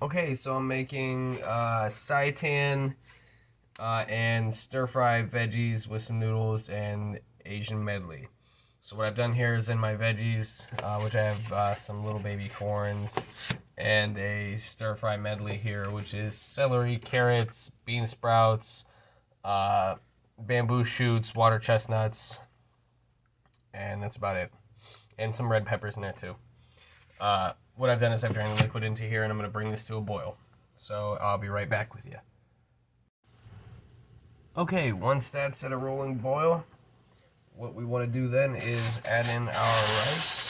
Okay, so I'm making Seitan and stir-fry veggies with some noodles and Asian medley. So what I've done here is in my veggies, which I have some little baby corns and a stir-fry medley here, which is celery, carrots, bean sprouts, bamboo shoots, water chestnuts, and that's about it. And some red peppers in there too. What I've done is I've drained the liquid into here, and I'm going to bring this to a boil. So I'll be right back with you. Okay, once that's at a rolling boil, what we want to do then is add in our rice.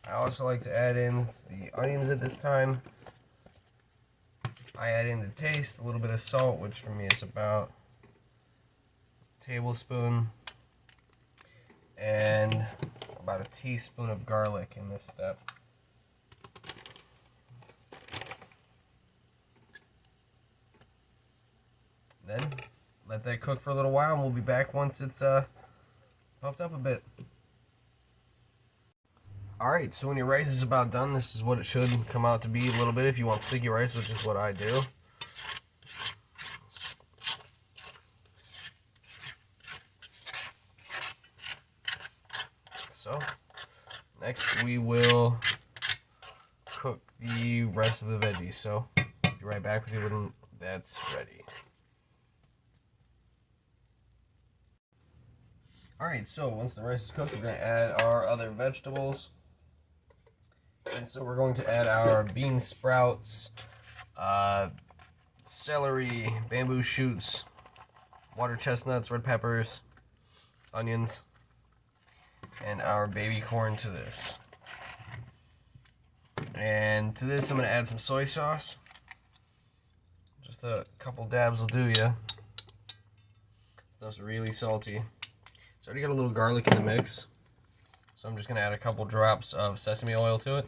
I also like to add in the onions at this time. I add in the taste, a little bit of salt, which for me is about a tablespoon, and about a teaspoon of garlic in this step. Then let that cook for a little while, and we'll be back once it's puffed up a bit. Alright, so when your rice is about done, this is what it should come out to be a little bit if you want sticky rice, which is what I do. So, next we will cook the rest of the veggies. So, I'll be right back with you when that's ready. Alright, so once the rice is cooked, we're going to add our other vegetables. And so we're going to add our bean sprouts, celery, bamboo shoots, water chestnuts, red peppers, onions, and our baby corn to this. And to this I'm going to add some soy sauce. Just a couple dabs will do ya. Stuff's really salty. It's already got a little garlic in the mix, so I'm just going to add a couple drops of sesame oil to it,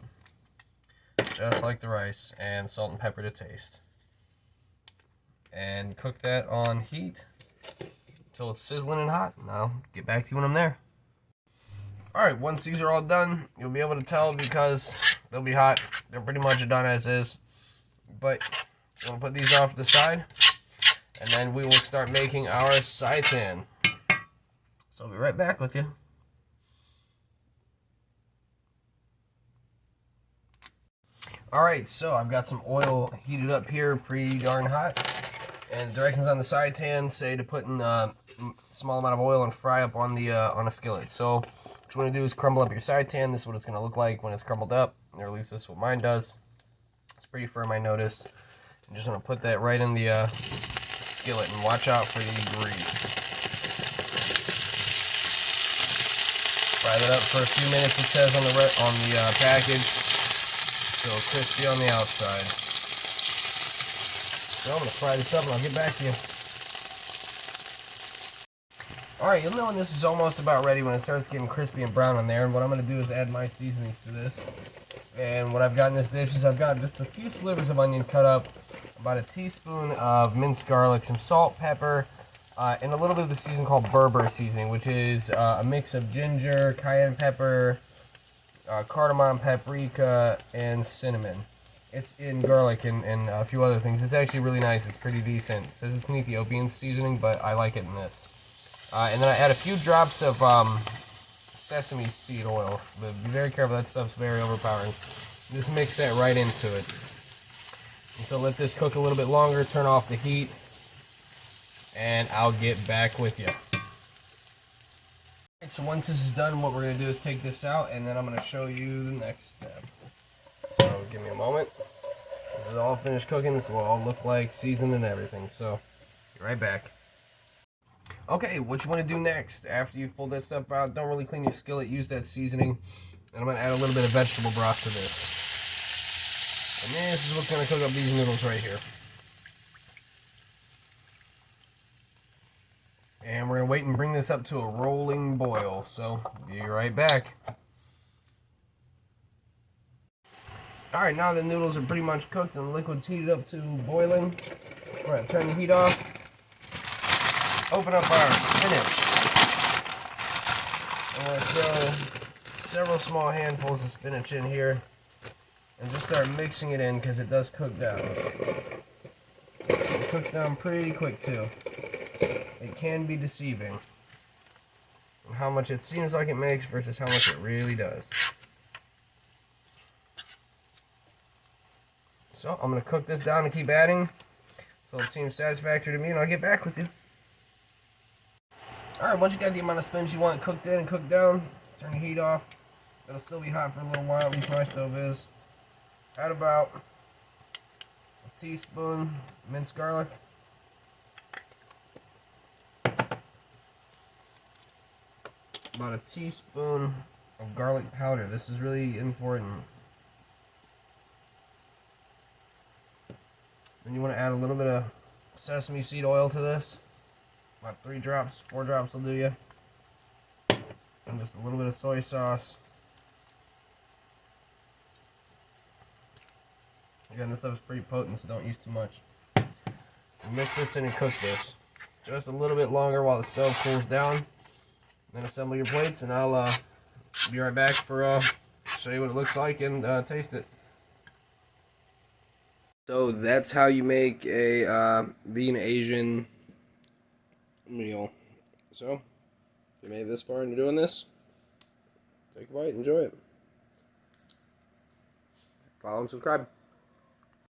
just like the rice, and salt and pepper to taste. And cook that on heat until it's sizzling and hot, and I'll get back to you when I'm there. Alright, once these are all done, you'll be able to tell because they'll be hot. They're pretty much done as is. But I'm going to put these off to the side, and then we will start making our seitan. So I'll be right back with you. Alright, so I've got some oil heated up here, pretty darn hot. And directions on the seitan say to put in a small amount of oil and fry up on a skillet. So what you want to do is crumble up your seitan. This is what it's going to look like when it's crumbled up, or at least this is what mine does. It's pretty firm, I notice. I'm just going to put that right in the skillet, and watch out for the grease. Fry that up for a few minutes, it says on the package, so crispy on the outside. So I'm going to fry this up and I'll get back to you. Alright, you'll know when this is almost about ready, when it starts getting crispy and brown on there. And what I'm going to do is add my seasonings to this. And what I've got in this dish is I've got just a few slivers of onion cut up, about a teaspoon of minced garlic, some salt, pepper, and a little bit of the seasoning called Berber seasoning, which is a mix of ginger, cayenne pepper, cardamom, paprika, and cinnamon. It's in garlic and a few other things. It's actually really nice. It's pretty decent. It says it's an Ethiopian seasoning, but I like it in this. And then I add a few drops of sesame seed oil. But be very careful. That stuff's very overpowering. Just mix that right into it. And so let this cook a little bit longer. Turn off the heat. And I'll get back with you. Alright, so once this is done, what we're going to do is take this out, and then I'm going to show you the next step. So give me a moment. This is all finished cooking. This will all look like seasoned and everything. So be right back. Okay, what you want to do next after you've pulled that stuff out, don't really clean your skillet, use that seasoning. And I'm going to add a little bit of vegetable broth to this. And this is what's going to cook up these noodles right here. And we're going to wait and bring this up to a rolling boil. So be right back. Alright, now the noodles are pretty much cooked and the liquid's heated up to boiling. We're going to turn the heat off. Open up our spinach. I'm going to throw several small handfuls of spinach in here. and just start mixing it in because it does cook down. It cooks down pretty quick too. It can be deceiving how much it seems like it makes versus how much it really does. So I'm going to cook this down and keep adding so it seems satisfactory to me, and I'll get back with you. Alright, once you got the amount of spinach you want cooked in and cooked down, turn the heat off. It'll still be hot for a little while, at least my stove is. Add about a teaspoon minced garlic. About a teaspoon of garlic powder. This is really important. Then you want to add a little bit of sesame seed oil to this. About 3 drops, 4 drops will do you. And just a little bit of soy sauce. Again, this stuff is pretty potent, so don't use too much. And mix this in and cook this just a little bit longer while the stove cools down. Then assemble your plates, and I'll be right back for show you what it looks like and taste it. So that's how you make a vegan Asian meal. So, if you made it this far and you're doing this, take a bite, enjoy it. Follow and subscribe.